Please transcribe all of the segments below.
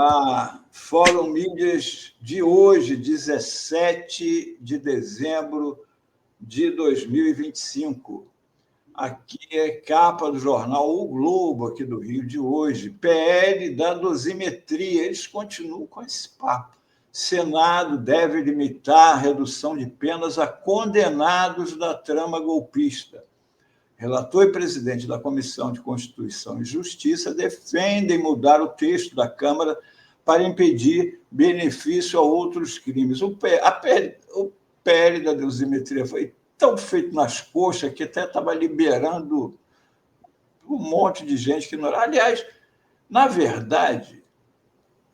Olá, Fórum Mídias de hoje, 17 de dezembro de 2025. Aqui é capa do jornal O Globo, aqui do Rio de hoje. PL da dosimetria, eles continuam com esse papo. Senado deve limitar a redução de penas a condenados da trama golpista. Relator e presidente da Comissão de Constituição e Justiça defendem mudar o texto da Câmara para impedir benefício a outros crimes. O PL da dosimetria foi tão feito nas coxas que até estava liberando um monte de gente que não era. Aliás, na verdade,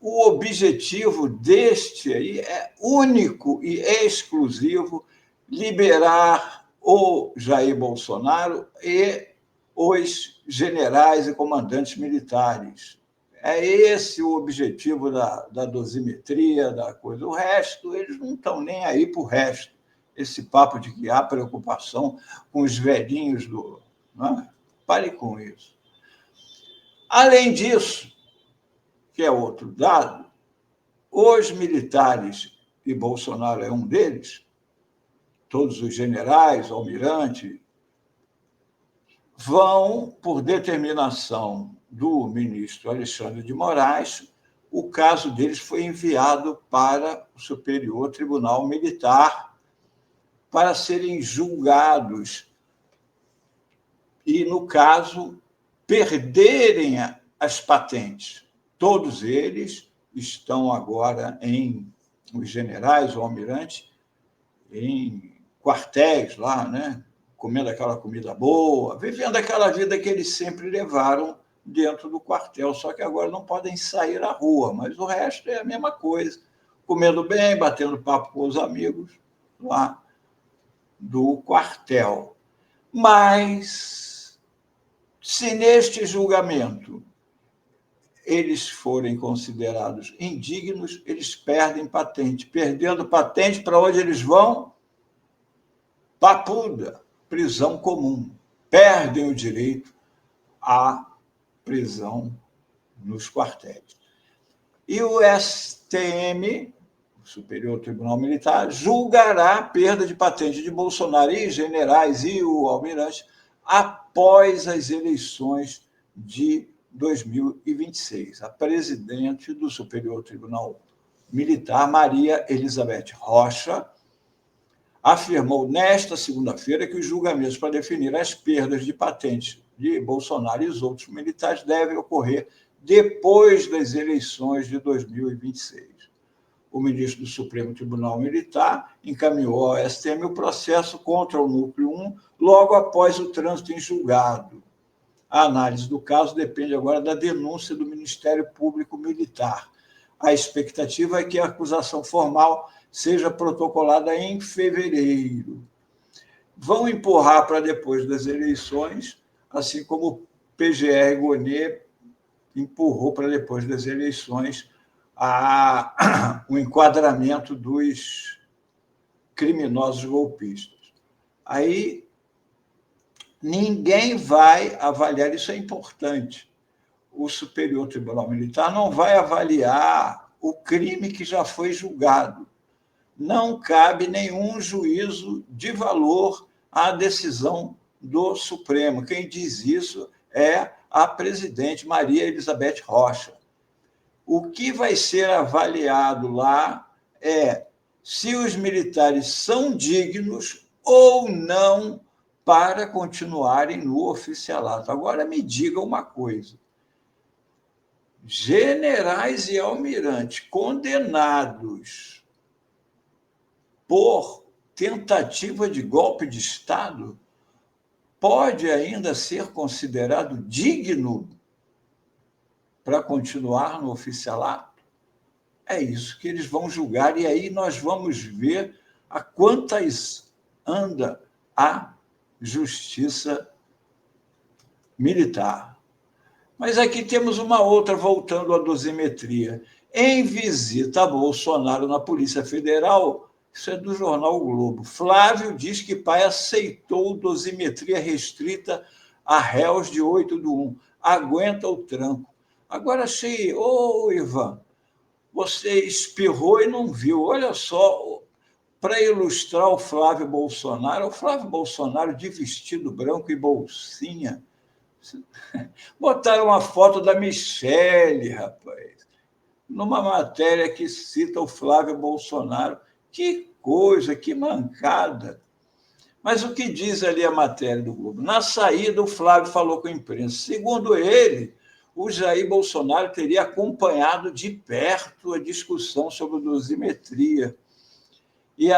o objetivo deste aí é único e exclusivo: liberar o Jair Bolsonaro e os generais e comandantes militares. É esse o objetivo da dosimetria, da coisa. O resto, eles não estão nem aí para o resto. Esse papo de que há preocupação com os velhinhos do... Não, pare com isso. Além disso, que é outro dado, os militares, e Bolsonaro é um deles, todos os generais, almirante, vão, por determinação do ministro Alexandre de Moraes, o caso deles foi enviado para o Superior Tribunal Militar para serem julgados e, no caso, perderem as patentes. Todos eles estão agora os generais ou almirantes, em quartéis lá, né? Comendo aquela comida boa, vivendo aquela vida que eles sempre levaram dentro do quartel, só que agora não podem sair à rua, mas o resto é a mesma coisa, comendo bem, batendo papo com os amigos lá do quartel. Mas, se neste julgamento eles forem considerados indignos, eles perdem patente. Perdendo patente, para onde eles vão? Papuda, prisão comum. Perdem o direito à prisão nos quartéis. E o STM, o Superior Tribunal Militar, julgará a perda de patente de Bolsonaro e generais e o almirante após as eleições de 2026. A presidente do Superior Tribunal Militar, Maria Elizabeth Rocha, afirmou nesta segunda-feira que os julgamentos para definir as perdas de patentes de Bolsonaro e os outros militares devem ocorrer depois das eleições de 2026. O ministro do Supremo Tribunal Militar encaminhou ao STM o processo contra o Núcleo 1 logo após o trânsito em julgado. A análise do caso depende agora da denúncia do Ministério Público Militar. A expectativa é que a acusação formal seja protocolada em fevereiro. Vão empurrar para depois das eleições, assim como o PGR Gonê empurrou para depois das eleições o enquadramento dos criminosos golpistas. Aí ninguém vai avaliar, isso é importante. O Superior Tribunal Militar não vai avaliar o crime que já foi julgado. Não cabe nenhum juízo de valor à decisão do Supremo. Quem diz isso é a presidente Maria Elizabeth Rocha. O que vai ser avaliado lá é se os militares são dignos ou não para continuarem no oficialato. Agora, me diga uma coisa. Generais e almirantes condenados por tentativa de golpe de Estado pode ainda ser considerado digno para continuar no oficialato? É isso que eles vão julgar, e aí nós vamos ver a quantas anda a justiça militar. Mas aqui temos uma outra, voltando à dosimetria. Em visita a Bolsonaro na Polícia Federal, isso é do jornal o Globo, Flávio diz que pai aceitou dosimetria restrita a réus de 8/1. Aguenta o tranco. Agora achei, Ivan, Você espirrou e não viu. Olha só, para ilustrar o Flávio Bolsonaro de vestido branco e bolsinha. Botaram uma foto da Michelle, rapaz, numa matéria que cita o Flávio Bolsonaro. Que coisa, que mancada. Mas o que diz ali a matéria do Globo? Na saída, o Flávio falou com a imprensa. Segundo ele, o Jair Bolsonaro teria acompanhado de perto a discussão sobre dosimetria e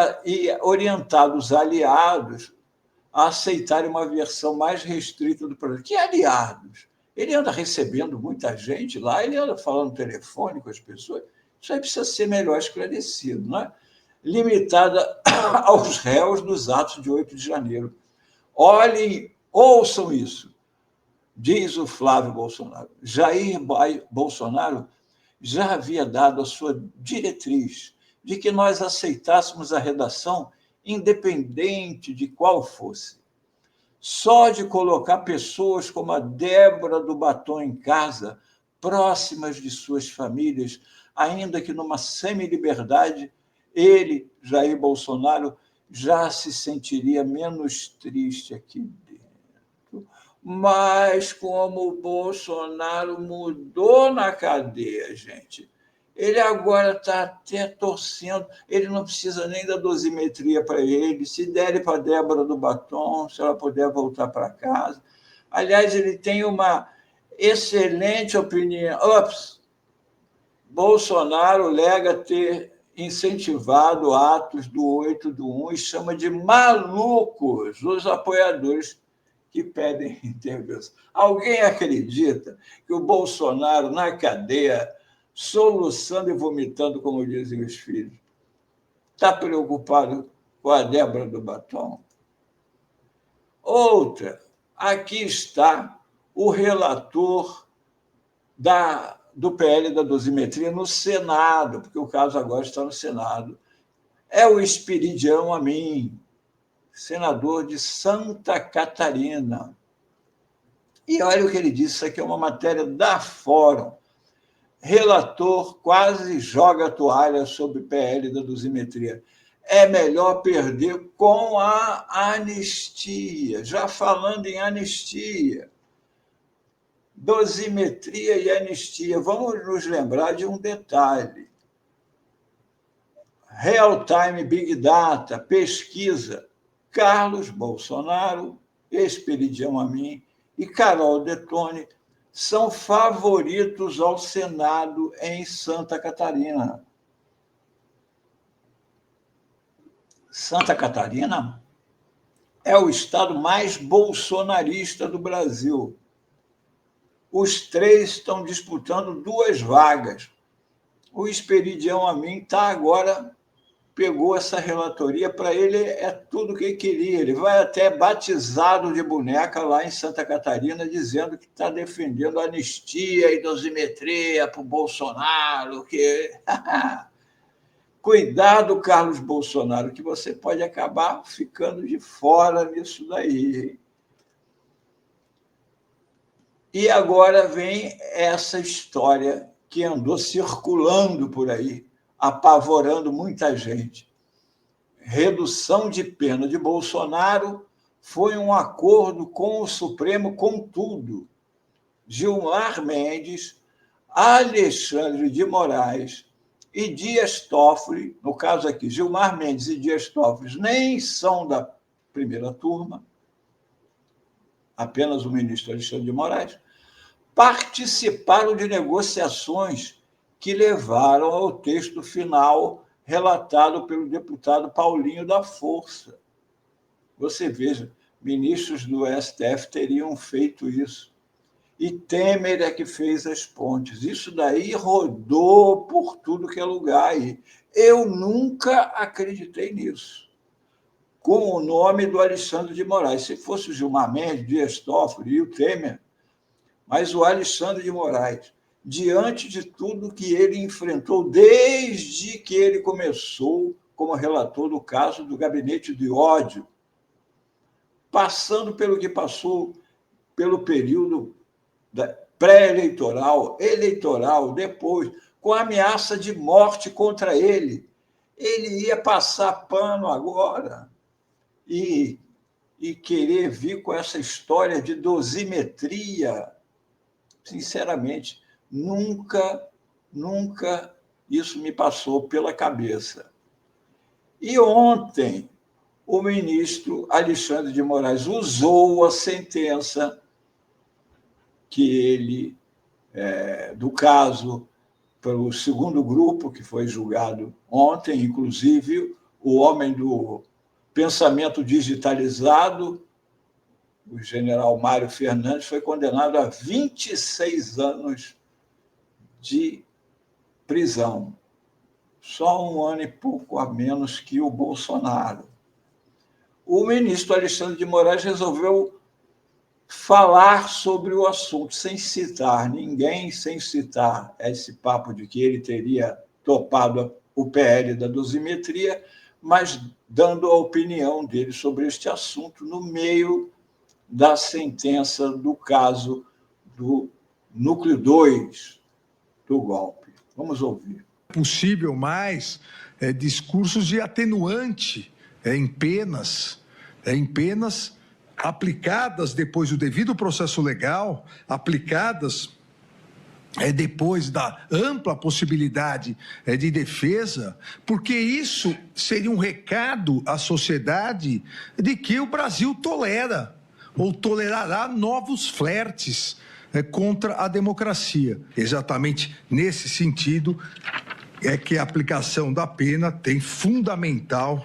orientado os aliados a aceitarem uma versão mais restrita do programa. Que aliados? Ele anda recebendo muita gente lá, ele anda falando no telefone com as pessoas. Isso aí precisa ser melhor esclarecido, não é? Limitada aos réus dos atos de 8 de janeiro. Olhem, ouçam isso, diz o Flávio Bolsonaro. Jair Bolsonaro já havia dado a sua diretriz de que nós aceitássemos a redação independente de qual fosse. Só de colocar pessoas como a Débora do Batom em casa, próximas de suas famílias, ainda que numa semi-liberdade, ele, Jair Bolsonaro, já se sentiria menos triste aqui dentro. Mas como o Bolsonaro mudou na cadeia, gente, ele agora está até torcendo, ele não precisa nem da dosimetria para ele, se der para a Débora do Batom, se ela puder voltar para casa. Aliás, ele tem uma excelente opinião. Bolsonaro alega ter incentivado atos do 8 do 1 e chama de malucos os apoiadores que pedem intervenção. Alguém acredita que o Bolsonaro, na cadeia, soluçando e vomitando, como dizem os filhos, está preocupado com a Débora do Batom? Outra, aqui está o relator do PL da dosimetria no Senado, porque o caso agora está no Senado. É o Esperidião Amin, senador de Santa Catarina. E olha o que ele disse, isso aqui é uma matéria da Fórum. Relator quase joga a toalha sobre o PL da dosimetria. É melhor perder com a anistia. Já falando em anistia, dosimetria e anistia, vamos nos lembrar de um detalhe. Real Time Big Data, pesquisa, Carlos Bolsonaro, Esperidião Amin e Carol Detone são favoritos ao Senado em Santa Catarina. Santa Catarina é o estado mais bolsonarista do Brasil. Os três estão disputando 2 vagas. O Esperidião Amin agora pegou essa relatoria, para ele é tudo o que ele queria. Ele vai até batizado de boneca lá em Santa Catarina, dizendo que está defendendo anistia e dosimetria para o Bolsonaro. Cuidado, Carlos Bolsonaro, que você pode acabar ficando de fora nisso daí. E agora vem essa história que andou circulando por aí, apavorando muita gente. Redução de pena de Bolsonaro foi um acordo com o Supremo, com tudo. Gilmar Mendes, Alexandre de Moraes e Dias Toffoli, no caso aqui, Gilmar Mendes e Dias Toffoli nem são da primeira turma, apenas o ministro Alexandre de Moraes, participaram de negociações que levaram ao texto final relatado pelo deputado Paulinho da Força. Você veja, ministros do STF teriam feito isso. E Temer é que fez as pontes. Isso daí rodou por tudo que é lugar aí. Eu nunca acreditei nisso. Com o nome do Alexandre de Moraes. Se fosse o Gilmar Mendes, Dias Toffoli e o Temer, mas o Alexandre de Moraes, diante de tudo que ele enfrentou desde que ele começou como relator do caso do gabinete de ódio, passando pelo que passou pelo período pré-eleitoral, eleitoral, depois, com ameaça de morte contra ele. Ele ia passar pano agora e querer vir com essa história de dosimetria. Sinceramente, nunca isso me passou pela cabeça. E ontem, o ministro Alexandre de Moraes usou a sentença que ele, do caso, pelo segundo grupo, que foi julgado ontem, inclusive o homem do pensamento digitalizado, o general Mário Fernandes, foi condenado a 26 anos de prisão. Só 1 ano e pouco a menos que o Bolsonaro. O ministro Alexandre de Moraes resolveu falar sobre o assunto, sem citar ninguém, sem citar esse papo de que ele teria topado o PL da dosimetria, mas dando a opinião dele sobre este assunto no meio da sentença do caso do núcleo 2 do golpe. Vamos ouvir. Possível mais discursos de atenuante em penas aplicadas depois do devido processo legal, aplicadas depois da ampla possibilidade de defesa, porque isso seria um recado à sociedade de que o Brasil tolera ou tolerará novos flertes contra a democracia. Exatamente nesse sentido é que a aplicação da pena tem fundamental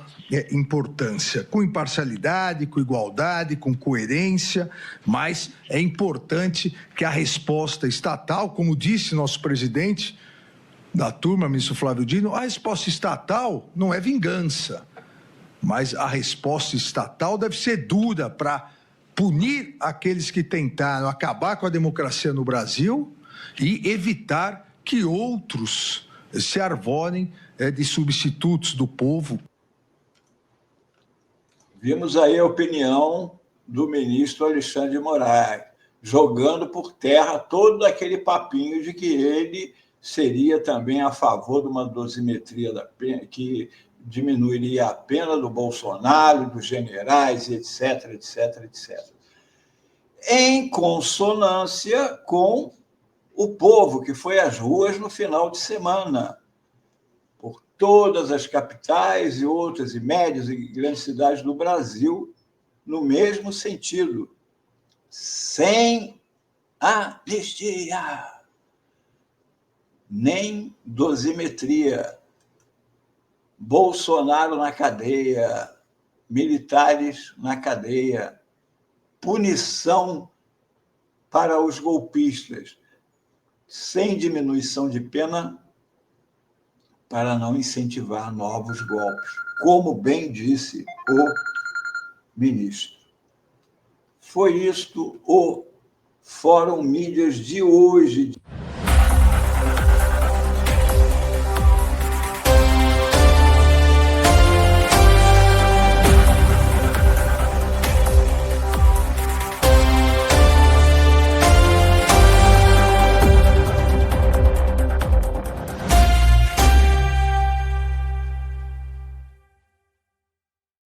importância, com imparcialidade, com igualdade, com coerência, mas é importante que a resposta estatal, como disse nosso presidente da turma, ministro Flávio Dino, a resposta estatal não é vingança, mas a resposta estatal deve ser dura para punir aqueles que tentaram acabar com a democracia no Brasil e evitar que outros se arvorem de substitutos do povo. Vimos aí a opinião do ministro Alexandre de Moraes, jogando por terra todo aquele papinho de que ele seria também a favor de uma dosimetria da pena, que diminuiria a pena do Bolsonaro, dos generais, etc, etc, etc. Em consonância com o povo que foi às ruas no final de semana, por todas as capitais e outras, e médias e grandes cidades do Brasil, no mesmo sentido. Sem anistia, nem dosimetria. Bolsonaro na cadeia, militares na cadeia, punição para os golpistas, sem diminuição de pena, para não incentivar novos golpes, como bem disse o ministro. Foi isto o Fórum Mídias de hoje.